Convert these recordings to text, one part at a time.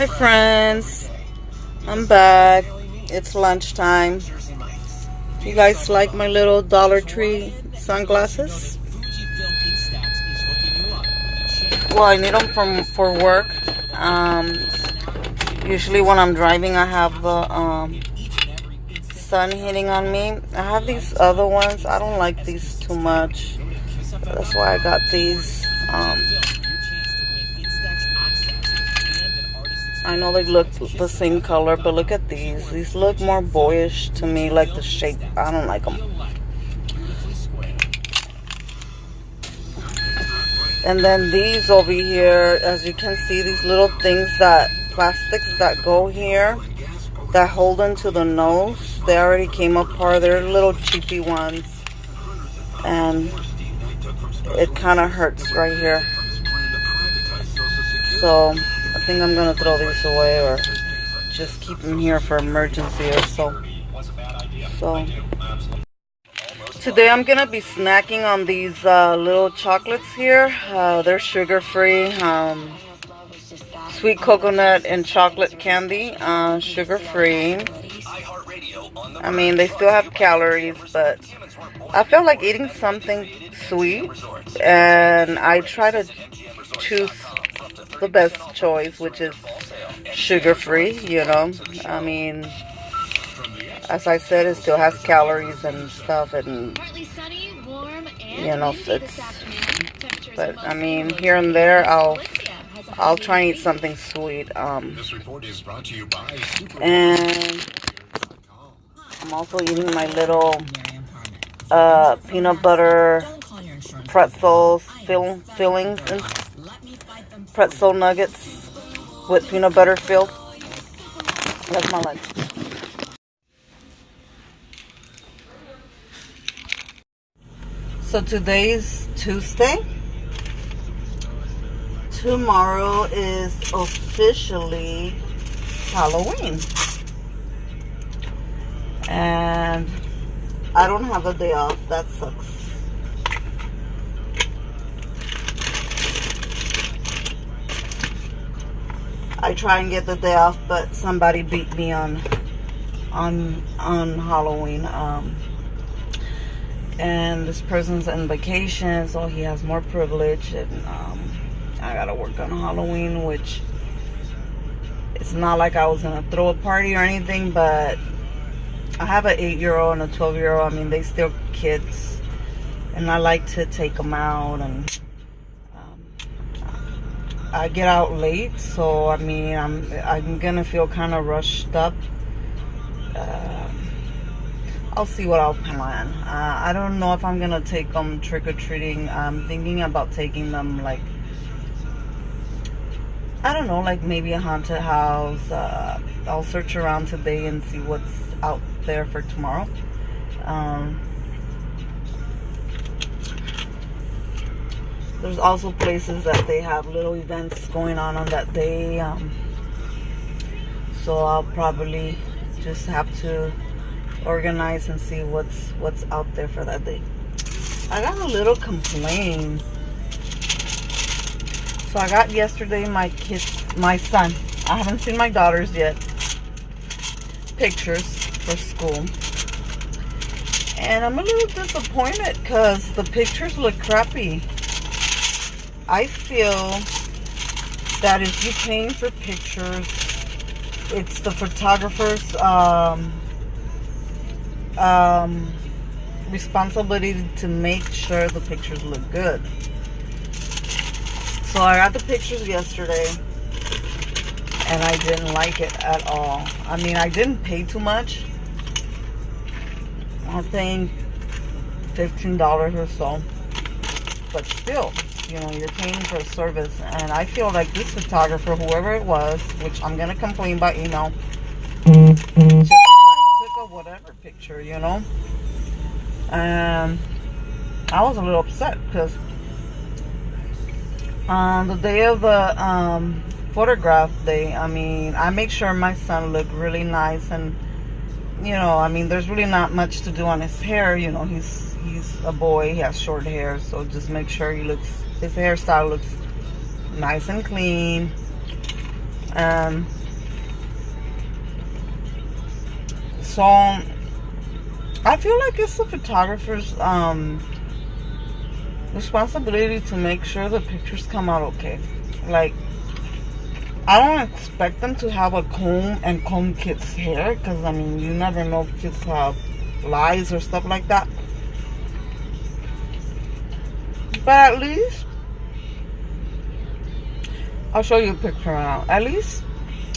Hi friends, I'm back. It's lunchtime. You guys like my little Dollar Tree sunglasses? Well, I need them for work. Usually when I'm driving, I have the sun hitting on me. I have these other ones. I don't like these too much. That's why I got these. I know they look the same color, but look at these. These look more boyish to me, like the shape. I don't like them. And then these over here, as you can see, these little things plastics that go here, that hold into the nose. They already came apart. They're little cheapy ones. And it kind of hurts right here. So I think I'm gonna throw these away or just keep them here for emergency or so. Today I'm gonna be snacking on these little chocolates here. They're sugar-free, sweet coconut and chocolate candy, sugar-free. I mean, they still have calories, but I feel like eating something sweet, and I try to choose the best choice, which is sugar-free, you know. I mean, as I said, it still has calories and stuff, and you know, but I mean, here and there I'll try and eat something sweet. And I'm also eating my little peanut butter pretzels fillings and pretzel nuggets with peanut butter filled. That's my lunch. So today's Tuesday. Tomorrow is officially Halloween. And I don't have a day off. That sucks. I try and get the day off, but somebody beat me on Halloween. And this person's on vacation, so he has more privilege, and I gotta work on Halloween, which it's not like I was gonna throw a party or anything, but I have an 8-year-old and a 12-year-old. I mean, they still kids, and I like to take them out, and I get out late, so I mean, I'm gonna feel kind of rushed up. I'll see what I'll plan. I don't know if I'm gonna take them trick-or-treating. I'm thinking about taking them, like, I don't know, like maybe a haunted house. I'll search around today and see what's out there for tomorrow. There's also places that they have little events going on that day. So I'll probably just have to organize and see what's out there for that day. I got a little complaint. So I got yesterday my son. I haven't seen my daughters yet. Pictures for school. And I'm a little disappointed because the pictures look crappy. I feel that if you're paying for pictures, it's the photographer's responsibility to make sure the pictures look good. So I got the pictures yesterday, and I didn't like it at all. I mean, I didn't pay too much. I think $15 or so, but still, you know, you're paying for a service. And I feel like this photographer, whoever it was, which I'm gonna complain by email, just like took a whatever picture, you know. And I was a little upset because on the day of the photograph day, I mean, I make sure my son looked really nice, and you know, I mean, there's really not much to do on his hair. You know, he's a boy, he has short hair, so just make sure his hairstyle looks nice and clean. And so I feel like it's the photographer's responsibility to make sure the pictures come out okay. Like, I don't expect them to have a comb and comb kids' hair, because I mean, you never know if kids have lice or stuff like that. But at least, I'll show you a picture now. At least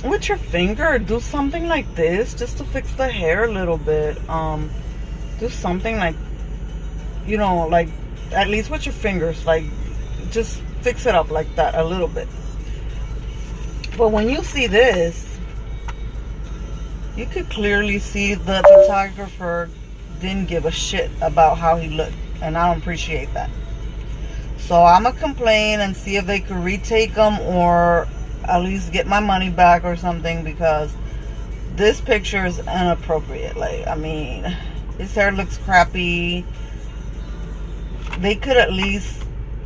with your finger, do something like this just to fix the hair a little bit. Do something like, you know, like at least with your fingers, like just fix it up like that a little bit. But when you see this, you could clearly see the photographer didn't give a shit about how he looked, and I don't appreciate that. So I'm gonna complain and see if they could retake them or at least get my money back or something, because this picture is inappropriate. Like, I mean, his hair looks crappy. They could at least,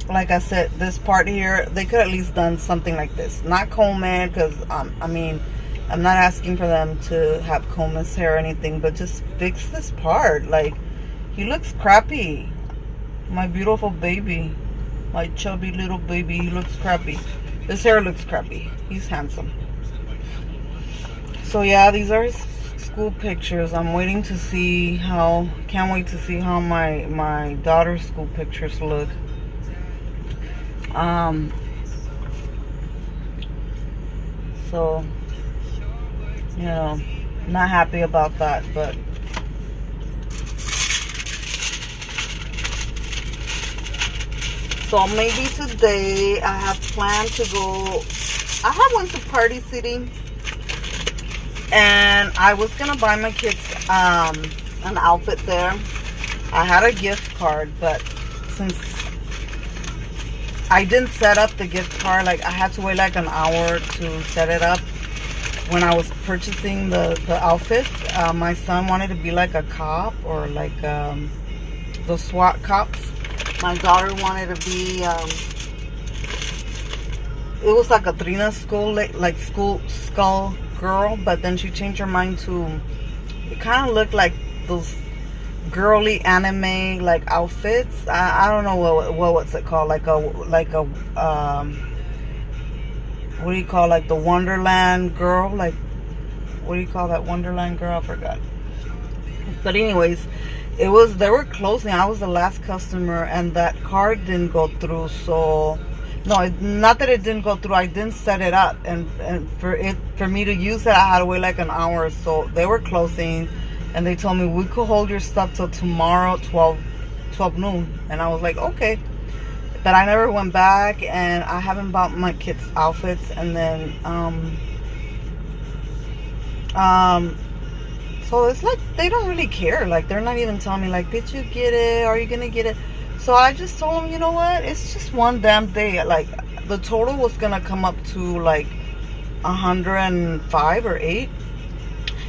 like I said, this part here, they could at least done something like this. Not comb it, because I mean, I'm not asking for them to have comb his hair or anything, but just fix this part. Like, he looks crappy. My beautiful baby, my chubby little baby, he looks crappy. His hair looks crappy. He's handsome. So yeah, these are his school pictures. I'm waiting to see how, can't wait to see how my daughter's school pictures look. So, you know, not happy about that, but so maybe today I have planned to go. I went to Party City, and I was gonna buy my kids an outfit there. I had a gift card, but since I didn't set up the gift card, like I had to wait like an hour to set it up. When I was purchasing the outfit, my son wanted to be like a cop, or like the SWAT cops. My daughter wanted to be, it was like a Trina school, like school skull girl, but then she changed her mind to, it kind of looked like those girly anime like outfits. I don't know what's it called, like a what do you call, like the Wonderland girl, like what do you call that Wonderland girl? I forgot. But anyways, they were closing. I was the last customer, and that card didn't go through. So no, not that it didn't go through, I didn't set it up, and for me to use it, I had to wait like an hour. So they were closing, and they told me we could hold your stuff till tomorrow 12 noon, and I was like, okay. But I never went back, and I haven't bought my kids outfits. And then so it's like they don't really care. Like, they're not even telling me like, did you get it? Are you gonna get it? So I just told them, you know what, it's just one damn day. Like, the total was gonna come up to like 105 or 8,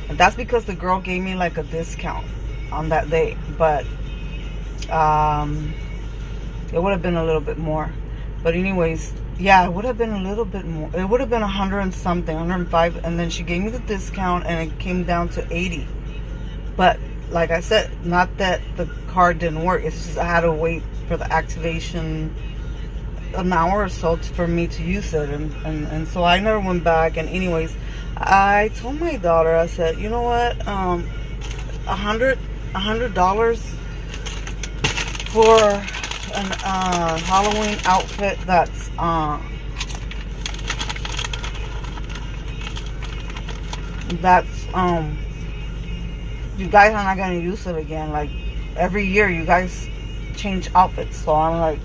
and that's because the girl gave me like a discount on that day. But it would have been a little bit more. But anyways, yeah, it would have been a little bit more. It would have been 100 and something, 105, and then she gave me the discount, and it came down to 80. But like I said, not that the card didn't work, it's just I had to wait for the activation an hour or so for me to use it, and so I never went back. And anyways, I told my daughter, I said, you know what, $100 for an Halloween outfit that's you guys are not gonna use it again. Like, every year you guys change outfits. So I'm like,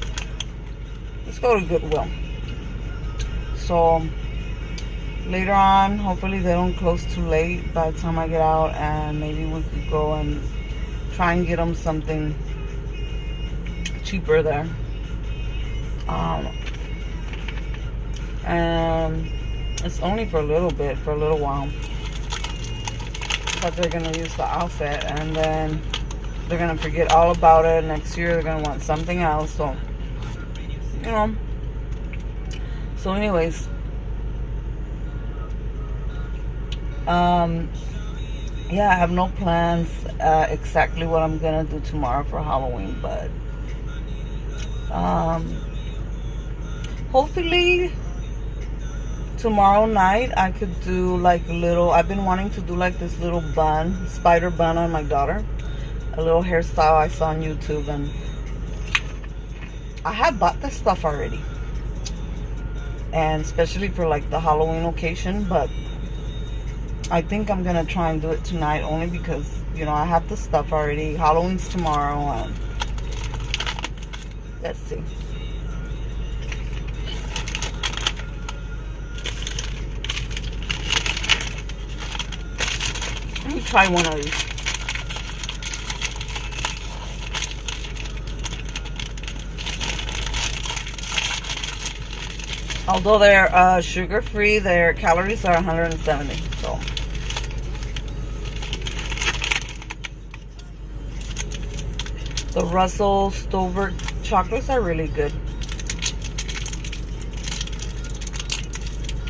let's go to Goodwill. So later on, hopefully they don't close too late by the time I get out, and maybe we could go and try and get them something cheaper there. And it's only for a little bit, for a little while, but they're gonna use the outfit, and then they're gonna forget all about it. Next year they're gonna want something else. So, you know, so anyways, Yeah, I have no plans exactly what I'm gonna do tomorrow for Halloween, but hopefully tomorrow night I could do like a little, I've been wanting to do like this little bun, spider bun on my daughter, a little hairstyle I saw on YouTube, and I had bought this stuff already, and especially for like the Halloween occasion, but I think I'm gonna try and do it tonight only because, you know, I have the stuff already. Halloween's tomorrow, and let's see. Let me try one of these. Although they're sugar-free, their calories are 170. So the Russell Stover chocolates are really good.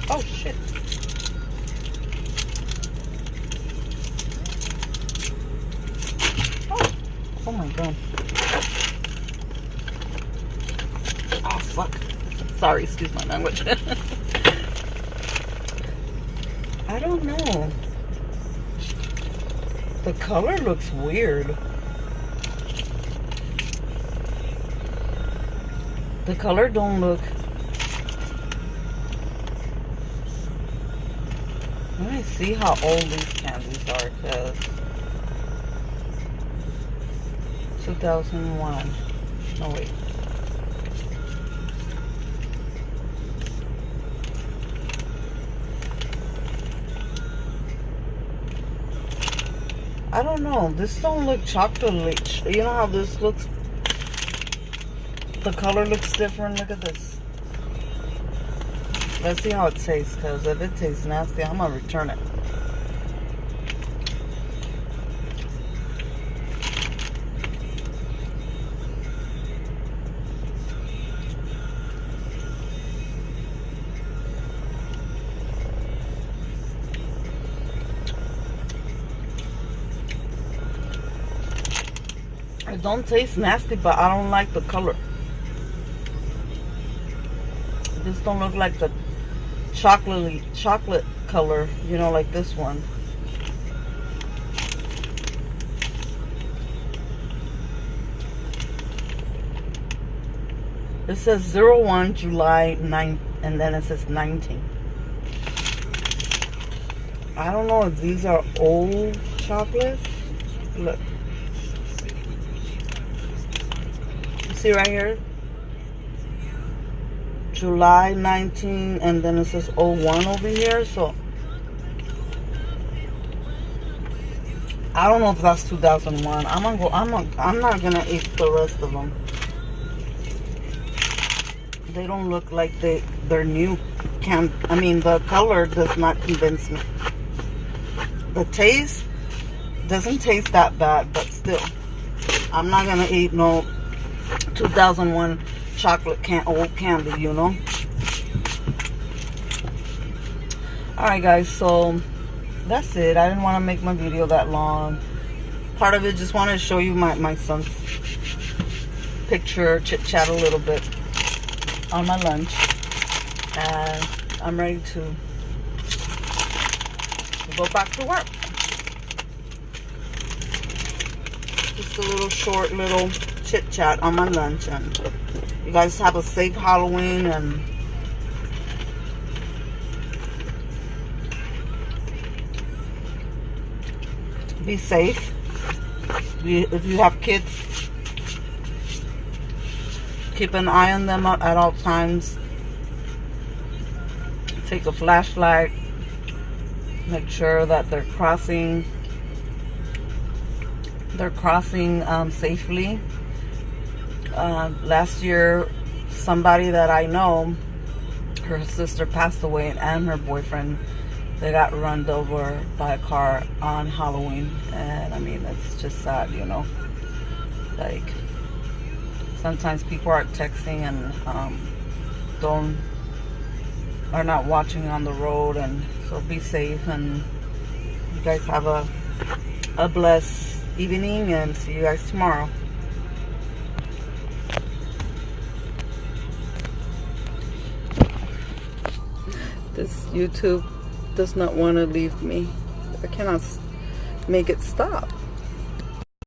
Oh shit. Oh my god. Oh fuck. Sorry, excuse my language. I don't know. The color looks weird. The color don't look. Let me see how old these candies are, because 2001. No wait. I don't know. This don't look chocolate. You know how this looks? The color looks different. Look at this. Let's see how it tastes, because if it tastes nasty, I'm going to return it. It don't taste nasty, but I don't like the color. This don't look like the chocolate color, you know, like this one. It says 01 July 9, and then it says 19. I don't know if these are old chocolates. Look. See right here? July 19, and then it says 01 over here, so I don't know if that's 2001. I'm not gonna eat the rest of them. They don't look like they're new. I mean, the color does not convince me. The taste doesn't taste that bad, but still, I'm not gonna eat no 2001 chocolate old candy, you know. Alright guys, so that's it. I didn't want to make my video that long. Part of it just wanted to show you my son's picture, chit chat a little bit on my lunch, and I'm ready to go back to work. Just a little short little chit chat on my lunch, and you guys have a safe Halloween, and be safe. If you have kids, keep an eye on them at all times. Take a flashlight. Make sure that they're crossing safely. Last year, somebody that I know, her sister passed away, and her boyfriend, they got run over by a car on Halloween. And I mean, it's just sad, you know. Like, sometimes people are texting and are not watching on the road, and so be safe and guys have a blessed evening, and see you guys tomorrow. This YouTube does not want to leave me. I cannot make it stop.